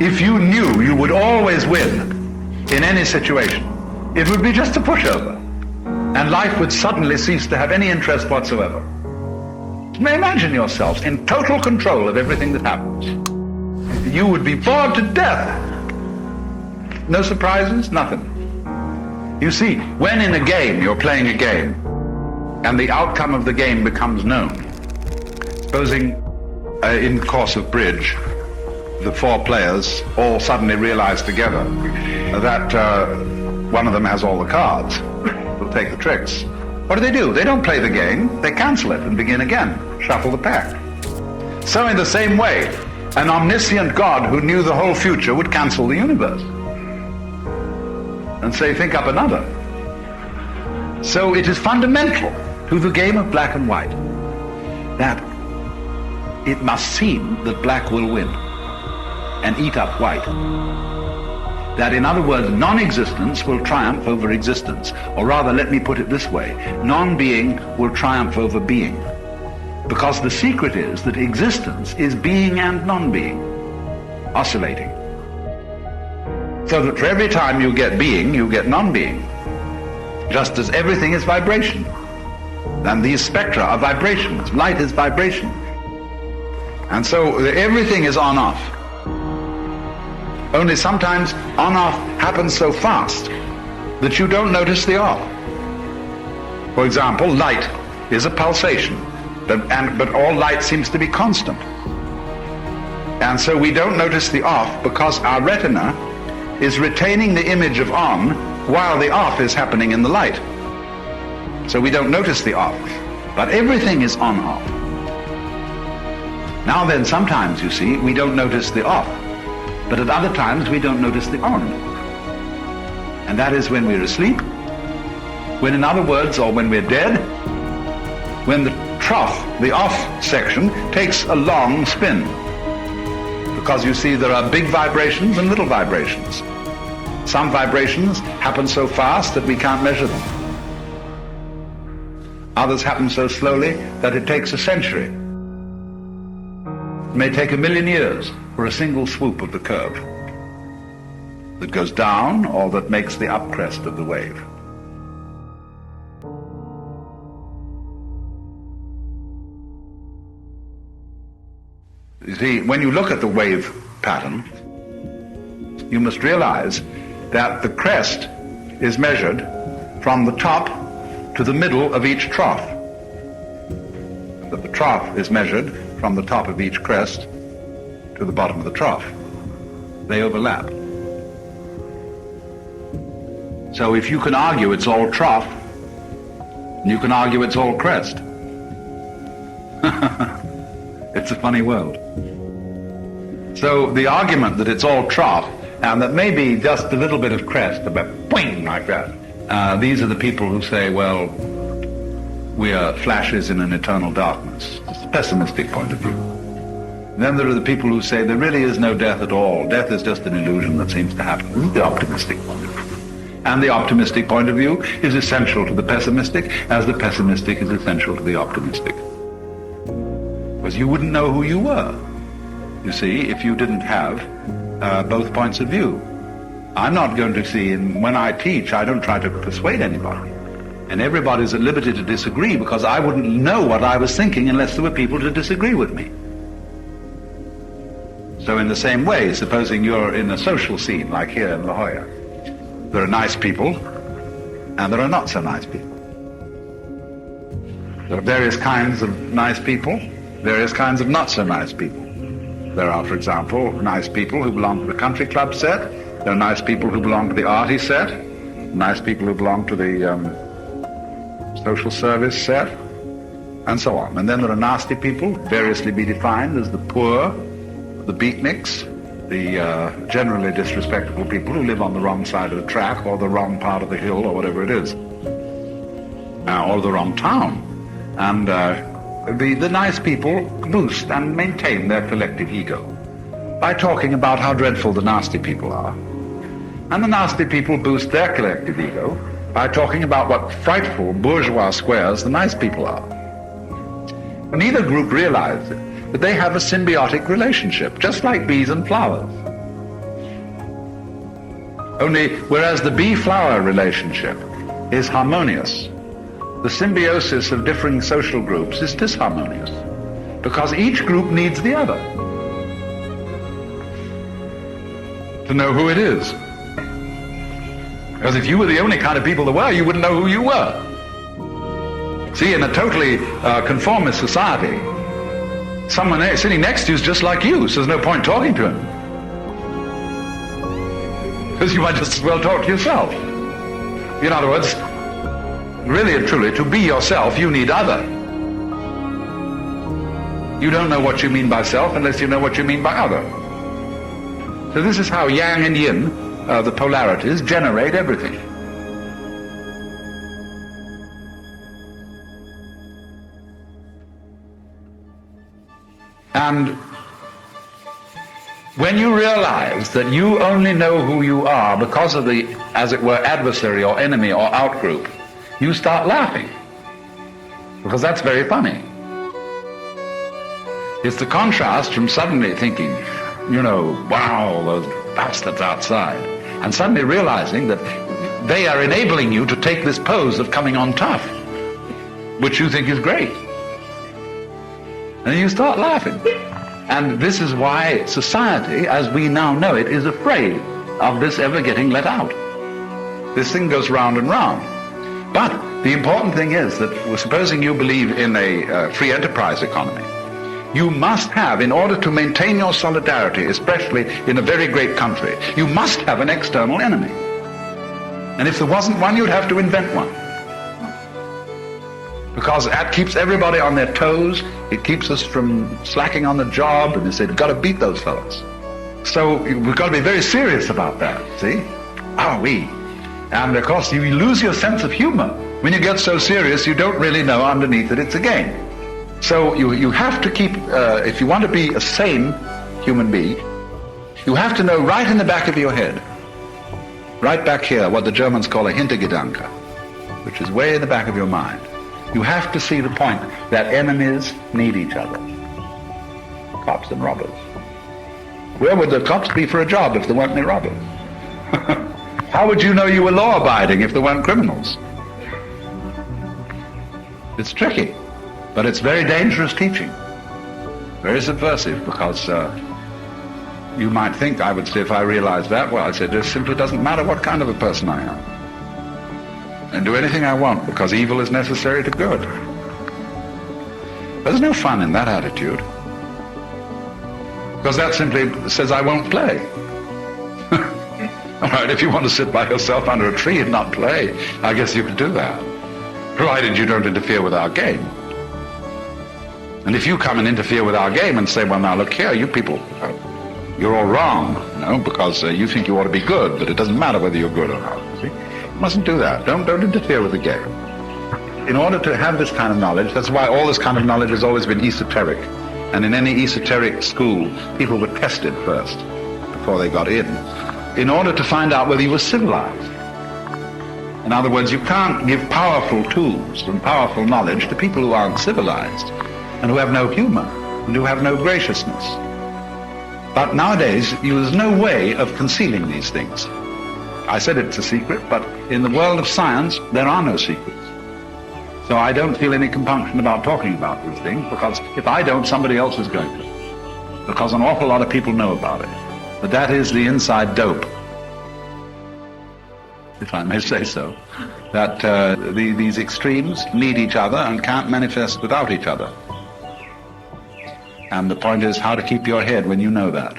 if you knew you would always win in any situation, it would be just a pushover, and life would suddenly cease to have any interest whatsoever. Now imagine yourself in total control of everything that happens. You would be bored to death. No surprises, nothing. You see, when in a game you're playing a game, and the outcome of the game becomes known, supposing in the course of bridge, the four players all suddenly realize together that one of them has all the cards, will take the tricks. What do? They don't play the game, they cancel it and begin again, shuffle the pack. So in the same way, an omniscient God who knew the whole future would cancel the universe and say, think up another. So it is fundamental to the game of black and white that it must seem that black will win and eat up white. That, in other words, non-existence will triumph over existence. Or rather, let me put it this way, non-being will triumph over being. Because the secret is that existence is being and non-being, oscillating. So that for every time you get being, you get non-being. Just as everything is vibration. And these spectra are vibrations. Light is vibration. And so everything is on-off. Only sometimes on-off happens so fast that you don't notice the off. For example, light is a pulsation, but all light seems to be constant. And so we don't notice the off because our retina is retaining the image of on while the off is happening in the light. So we don't notice the off, but everything is on-off. Now then, sometimes, you see, we don't notice the off, but at other times we don't notice the on. And that is when we're asleep, when, in other words, or when we're dead, when the trough, the off section, takes a long spin. Because you see, there are big vibrations and little vibrations. Some vibrations happen so fast that we can't measure them. Others happen so slowly that it takes a century. It may take 1,000,000 years for a single swoop of the curve that goes down or that makes the upcrest of the wave. You see, when you look at the wave pattern, you must realize that the crest is measured from the top to the middle of each trough. That the trough is measured from the top of each crest to the bottom of the trough. They overlap. So if you can argue it's all trough, you can argue it's all crest. It's a funny world. So the argument that it's all trough and that maybe just a little bit of crest, about boing like that, these are the people who say, well, we are flashes in an eternal darkness. It's a pessimistic point of view. And then there are the people who say there really is no death at all. Death is just an illusion that seems to happen. This is the optimistic point of view. And the optimistic point of view is essential to the pessimistic, as the pessimistic is essential to the optimistic. Because you wouldn't know who you were, you see, if you didn't have both points of view. I'm not going to see, and when I teach, I don't try to persuade anybody. And everybody's at liberty to disagree, because I wouldn't know what I was thinking unless there were people to disagree with me. So in the same way, supposing you're in a social scene, like here in La Jolla, there are nice people, and there are not so nice people. There are various kinds of nice people, various kinds of not so nice people. There are, for example, nice people who belong to the country club set. There are nice people who belong to the arty set. Nice people who belong to the social service set, and so on. And then there are nasty people, variously be defined as the poor, the beatniks, the generally disrespectful people who live on the wrong side of the track or the wrong part of the hill or whatever it is, or the wrong town. And the nice people boost and maintain their collective ego by talking about how dreadful the nasty people are. And the nasty people boost their collective ego by talking about what frightful bourgeois squares the nice people are. Neither group realizes that they have a symbiotic relationship, just like bees and flowers. Only, whereas the bee-flower relationship is harmonious, the symbiosis of differing social groups is disharmonious, because each group needs the other to know who it is. Because if you were the only kind of people there were, you wouldn't know who you were. See, in a totally conformist society, someone sitting next to you is just like you, so there's no point talking to him. Because you might just as well talk to yourself. In other words, really and truly, to be yourself, you need other. You don't know what you mean by self unless you know what you mean by other. So this is how yang and yin, the polarities, generate everything. And when you realize that you only know who you are because of the, as it were, adversary or enemy or outgroup, you start laughing. Because that's very funny. It's the contrast from suddenly thinking, you know, wow, those bastards outside, and suddenly realizing that they are enabling you to take this pose of coming on tough, which you think is great. And you start laughing. And this is why society, as we now know it, is afraid of this ever getting let out. This thing goes round and round. But the important thing is that, supposing you believe in a free enterprise economy, you must have, in order to maintain your solidarity, especially in a very great country, you must have an external enemy. And if there wasn't one, you'd have to invent one. Because that keeps everybody on their toes, it keeps us from slacking on the job, and they say, you've got to beat those fellows. So we've got to be very serious about that, see? Ah, oui. And of course, you lose your sense of humor. When you get so serious, you don't really know underneath that it's a game. So you have to keep, if you want to be a sane human being, you have to know right in the back of your head, right back here, what the Germans call a Hintergedanke, which is way in the back of your mind. You have to see the point that enemies need each other. Cops and robbers. Where would the cops be for a job if there weren't any robbers? How would you know you were law-abiding if there weren't criminals? It's tricky, but it's very dangerous teaching. Very subversive, because you might think, I would say, if I realized that, well, I'd say, it simply doesn't matter what kind of a person I am. And do anything I want, because evil is necessary to good. There's no fun in that attitude. Because that simply says I won't play. All right, if you want to sit by yourself under a tree and not play, I guess you could do that, provided you don't interfere with our game. And if you come and interfere with our game and say, well, now look here, you people, you're all wrong, you know, because you think you ought to be good, but it doesn't matter whether you're good or not, see? You mustn't do that. Don't interfere with the game. In order to have this kind of knowledge, that's why all this kind of knowledge has always been esoteric. And in any esoteric school, people were tested first before they got in order to find out whether you were civilized. In other words, you can't give powerful tools and powerful knowledge to people who aren't civilized and who have no humor and who have no graciousness. But nowadays, there's no way of concealing these things. I said it's a secret, but in the world of science, there are no secrets. So I don't feel any compunction about talking about these things, because if I don't, somebody else is going to. Because an awful lot of people know about it. But that is the inside dope, if I may say so, that these extremes need each other and can't manifest without each other. And the point is how to keep your head when you know that.